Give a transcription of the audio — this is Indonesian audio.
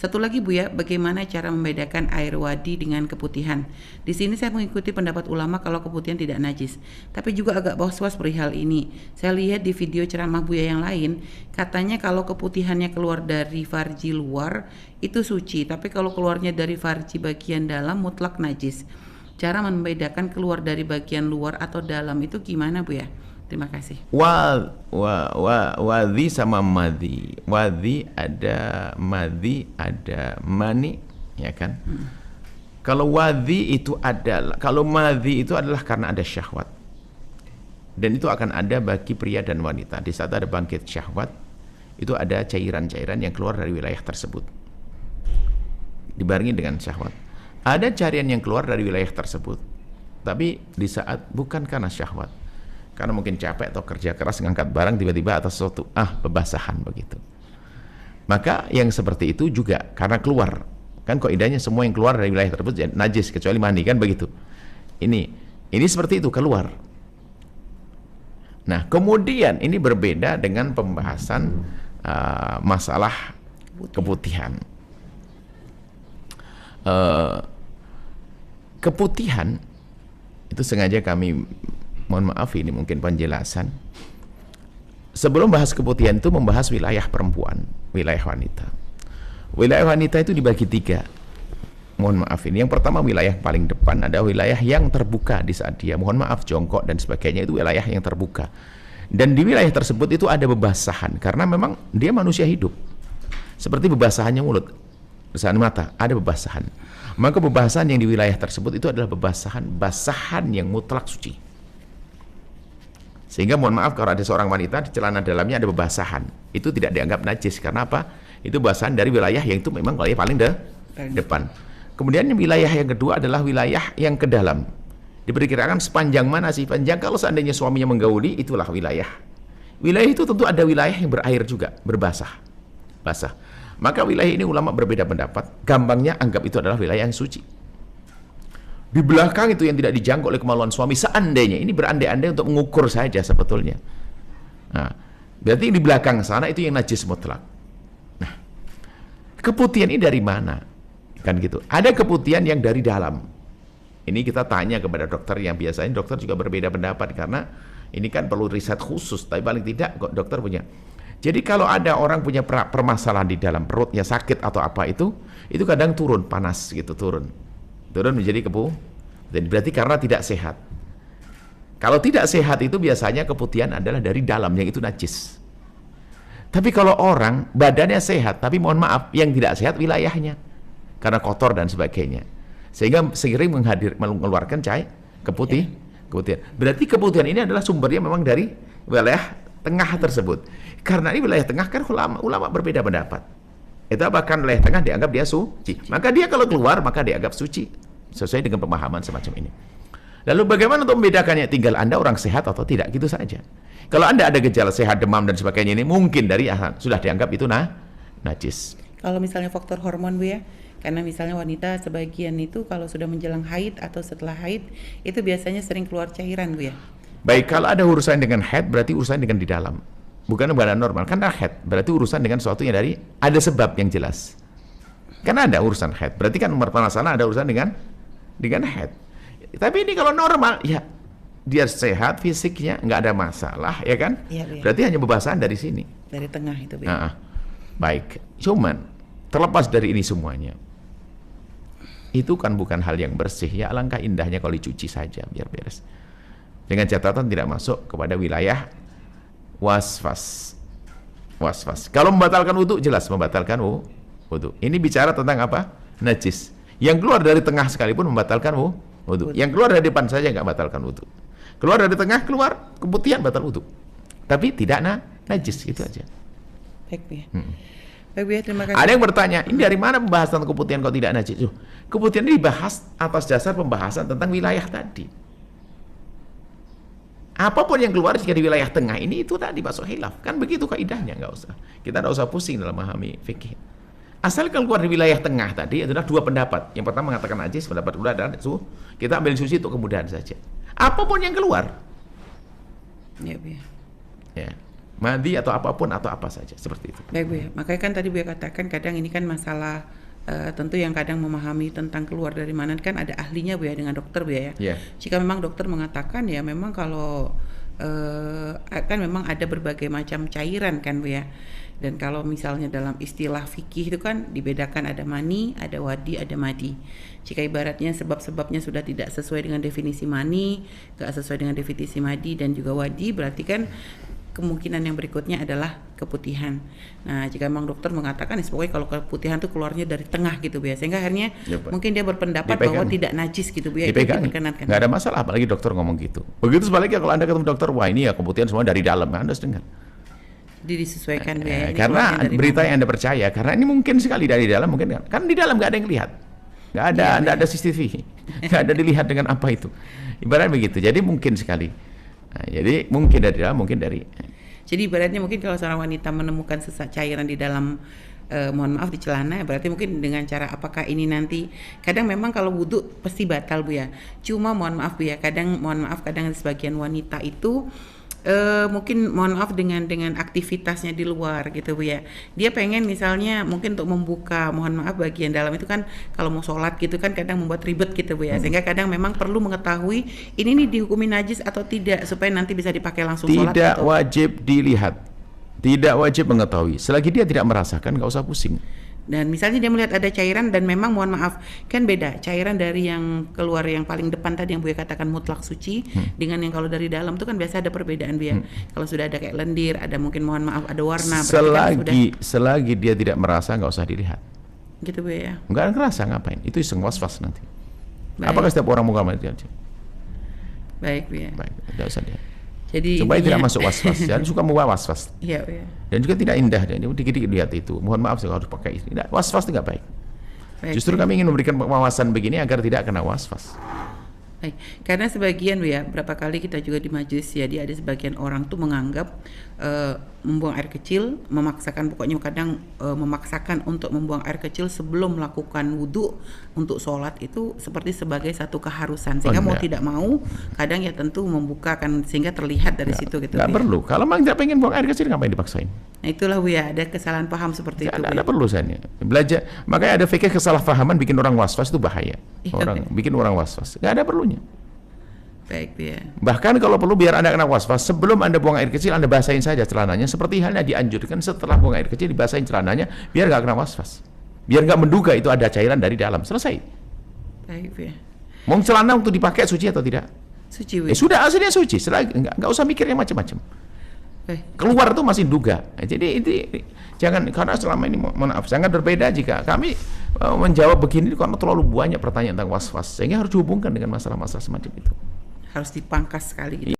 Satu lagi Bu ya, bagaimana cara membedakan air wadi dengan keputihan? Di sini saya mengikuti pendapat ulama kalau keputihan tidak najis, tapi juga agak was-was perihal ini. Saya lihat di video ceramah Buya yang lain, katanya kalau keputihannya keluar dari farji luar itu suci, tapi kalau keluarnya dari farji bagian dalam mutlak najis. Cara membedakan keluar dari bagian luar atau dalam itu gimana Bu ya? Terima kasih. Wadhi sama madhi. Wadhi ada, madhi ada, mani, ya kan? Kalau wadhi itu adalah, kalau madhi itu adalah karena ada syahwat. Dan itu akan ada bagi pria dan wanita. Di saat ada bangkit syahwat, itu ada cairan-cairan yang keluar dari wilayah tersebut. Dibarengi dengan syahwat. Ada cairan yang keluar dari wilayah tersebut. Tapi di saat bukan karena syahwat. Karena mungkin capek atau kerja keras ngangkat barang tiba-tiba atas sesuatu bebasahan begitu. Maka yang seperti itu juga karena keluar, kan kaidahnya semua yang keluar dari wilayah tersebut najis kecuali mani, kan begitu. Ini seperti itu keluar. Nah kemudian ini berbeda dengan pembahasan masalah keputihan. Keputihan itu sengaja kami, mohon maaf ini mungkin penjelasan. Sebelum bahas keputihan itu membahas wilayah perempuan, wilayah wanita. Wilayah wanita itu dibagi 3. Mohon maaf ini. Yang pertama wilayah paling depan ada wilayah yang terbuka di saat dia, mohon maaf, jongkok dan sebagainya, itu wilayah yang terbuka. Dan di wilayah tersebut itu ada bebasahan karena memang dia manusia hidup. Seperti bebasahannya mulut, bebasahan mata, ada bebasahan. Maka bebasahan yang di wilayah tersebut itu adalah basahan yang mutlak suci. Sehingga mohon maaf kalau ada seorang wanita di celana dalamnya ada bebasahan, itu tidak dianggap najis. Karena apa? Itu basahan dari wilayah yang itu memang wilayah paling depan. Kemudian wilayah yang kedua adalah wilayah yang ke dalam. Diperkirakan sepanjang mana sih? Panjang kalau seandainya suaminya menggauli, itulah wilayah. Wilayah itu tentu ada wilayah yang berair juga, basah. Maka wilayah ini ulama berbeda pendapat. Gampangnya anggap itu adalah wilayah yang suci. Di belakang itu yang tidak dijangkau oleh kemaluan suami, seandainya, ini berandai-andai untuk mengukur saja sebetulnya. Nah, berarti di belakang sana itu yang najis mutlak. Nah, keputihan ini dari mana? Kan gitu. Ada keputihan yang dari dalam. Ini kita tanya kepada dokter, yang biasanya dokter juga berbeda pendapat karena ini kan perlu riset khusus, tapi paling tidak kok dokter punya. Jadi kalau ada orang punya permasalahan di dalam perutnya, sakit atau apa itu kadang turun panas gitu, turun menjadi kepu, dan berarti karena tidak sehat. Kalau tidak sehat itu biasanya keputihan adalah dari dalam, yang itu najis. Tapi kalau orang badannya sehat, tapi mohon maaf yang tidak sehat wilayahnya karena kotor dan sebagainya, sehingga seiring mengeluarkan keputihan. Berarti keputihan ini adalah sumbernya memang dari wilayah tengah tersebut. Karena ini wilayah tengah kan ulama berbeda pendapat. Itu bahkan wilayah tengah dianggap dia suci. Maka dia kalau keluar maka dianggap suci. Sesuai dengan pemahaman semacam ini. Lalu bagaimana untuk membedakannya? Tinggal Anda orang sehat atau tidak, gitu saja. Kalau Anda ada gejala sehat, demam dan sebagainya, ini mungkin dari sudah dianggap itu najis. Kalau misalnya faktor hormon Bu ya, karena misalnya wanita sebagian itu kalau sudah menjelang haid atau setelah haid itu biasanya sering keluar cairan Bu ya. Baik, kalau ada urusan dengan haid berarti urusan dengan di dalam. Bukan badan normal, karena head berarti urusan dengan sesuatu yang dari ada sebab yang jelas. Karena ada urusan head, berarti kan permasalahan ada urusan dengan head. Tapi ini kalau normal, ya dia sehat fisiknya, nggak ada masalah, ya kan? Ya, ya. Berarti hanya bebasahan dari sini. Dari tengah itu. Baik, cuman terlepas dari ini semuanya, itu kan bukan hal yang bersih. Ya alangkah indahnya kalau dicuci saja biar beres. Dengan catatan tidak masuk kepada wilayah waswas. Kalau membatalkan wudu, jelas membatalkan wudu. Ini bicara tentang apa? Najis. Yang keluar dari tengah sekalipun membatalkan wudu. Yang keluar dari depan saja nggak batalkan wudu. Keluar dari tengah, keluar keputihan, batal wudu. Tapi tidak najis, itu aja. Baik Bu ya. Baik Bu ya, terima kasih. Ada yang bertanya, ini dari mana pembahasan keputihan kok tidak najis? Keputihan ini dibahas atas dasar pembahasan tentang wilayah tadi. Apapun yang keluar jika di wilayah tengah ini itu tadi masuk khilaf. Kan begitu kaidahnya, nggak usah. Kita nggak usah pusing dalam memahami fikih. Asal keluar di wilayah tengah tadi adalah 2 pendapat. Yang pertama mengatakan najis, pendapat kedua adalah kita ambil suci untuk kemudahan saja. Apapun yang keluar. Ya Bu ya. Ya. madi atau apapun atau apa saja seperti itu. Baik Bu ya, makanya kan tadi Bu ya katakan kadang ini kan masalah tentu yang kadang memahami tentang keluar dari mana kan ada ahlinya Bu ya, dengan dokter Bu ya. Yeah. Jika memang dokter mengatakan ya memang kalau kan memang ada berbagai macam cairan kan Bu ya. Dan kalau misalnya dalam istilah fikih itu kan dibedakan ada mani, ada wadi, ada madi. Jika ibaratnya sebab-sebabnya sudah tidak sesuai dengan definisi mani, gak sesuai dengan definisi madi dan juga wadi, berarti kan kemungkinan yang berikutnya adalah keputihan. Nah, jika memang dokter mengatakan pokoknya kalau keputihan itu keluarnya dari tengah gitu Bu ya, sehingga akhirnya mungkin dia berpendapat bahwa tidak najis gitu Bu ya, itu diperkenankan. Nggak ada masalah, apalagi dokter ngomong gitu. Begitu sebaliknya kalau Anda ketemu dokter, wah ini ya keputihan semua dari dalam, Anda harus dengar. Disesuaikan ya. Karena berita yang Anda percaya, karena ini mungkin sekali dari dalam, mungkin kan di dalam nggak ada yang lihat, nggak ada CCTV, nggak ada dilihat dengan apa itu. Ibaratnya begitu. Jadi mungkin sekali. Nah, jadi mungkin dari dalam, mungkin dari. Jadi ibaratnya mungkin kalau seorang wanita menemukan sesak cairan di dalam mohon maaf di celana, berarti mungkin dengan cara apakah ini nanti kadang memang kalau wudhu pasti batal Bu ya. Cuma mohon maaf Bu ya, kadang sebagian wanita itu mungkin mohon maaf dengan aktivitasnya di luar gitu Bu ya, dia pengen misalnya mungkin untuk membuka mohon maaf bagian dalam itu kan kalau mau sholat gitu kan kadang membuat ribet gitu Bu ya, sehingga kadang memang perlu mengetahui ini nih dihukumi najis atau tidak supaya nanti bisa dipakai langsung sholat. Tidak wajib dilihat, tidak wajib mengetahui, selagi dia tidak merasakan nggak usah pusing. Dan misalnya dia melihat ada cairan dan memang mohon maaf kan beda cairan dari yang keluar yang paling depan tadi yang Buya katakan mutlak suci dengan yang kalau dari dalam itu kan biasa ada perbedaan Buya. Kalau sudah ada kayak lendir, ada mungkin mohon maaf ada warna. Selagi dia tidak merasa nggak usah dilihat. Gitu Buya ya. Nggak ngerasa ngapain? Itu iseng was-was nanti. Baik. Apakah setiap orang mau kamar dia? Baik Buya. Baik, tidak usah dia. Jadi supaya tidak masuk was-was, jangan suka membawa was-was. Iya, iya. Dan juga tidak indah, dan dikit-dikit lihat itu. Mohon maaf kalau harus pakai ini. Tidak, was-was itu nggak baik. Justru kami ingin memberikan wawasan begini agar tidak kena was-was. Baik, karena sebagian ya, berapa kali kita juga di majelis ya, dia ada sebagian orang tuh menganggap membuang air kecil, memaksakan pokoknya kadang memaksakan untuk membuang air kecil sebelum melakukan wudhu untuk sholat itu seperti sebagai satu keharusan, sehingga mau tidak mau kadang ya tentu membukakan sehingga terlihat dari situ gitu. Nggak perlu, kalau memang tidak pengen buang air kecil ngapain dipaksain? Nah itulah Bu ya, ada kesalahan paham seperti itu. Ada perlu saya belajar, makanya ada fikih kesalahpahaman bikin orang was-was itu bahaya. Bikin orang was-was, nggak ada perlunya. Baik ya. Bahkan kalau perlu biar Anda kena was-was, sebelum Anda buang air kecil Anda basahin saja celananya, seperti halnya dianjurkan setelah buang air kecil dibasahin celananya biar nggak kena was-was, biar nggak menduga itu ada cairan dari dalam. Selesai. Baik ya. Mau celana untuk dipakai suci atau tidak? Suci. Sudah aslinya suci, nggak usah mikir yang macam-macam. Keluar tuh masih duga. Jadi jangan, karena selama ini maaf sangat berbeda jika kami menjawab begini karena terlalu banyak pertanyaan tentang was-was, sehingga harus dihubungkan dengan masalah-masalah semacam itu. Harus dipangkas sekali gitu.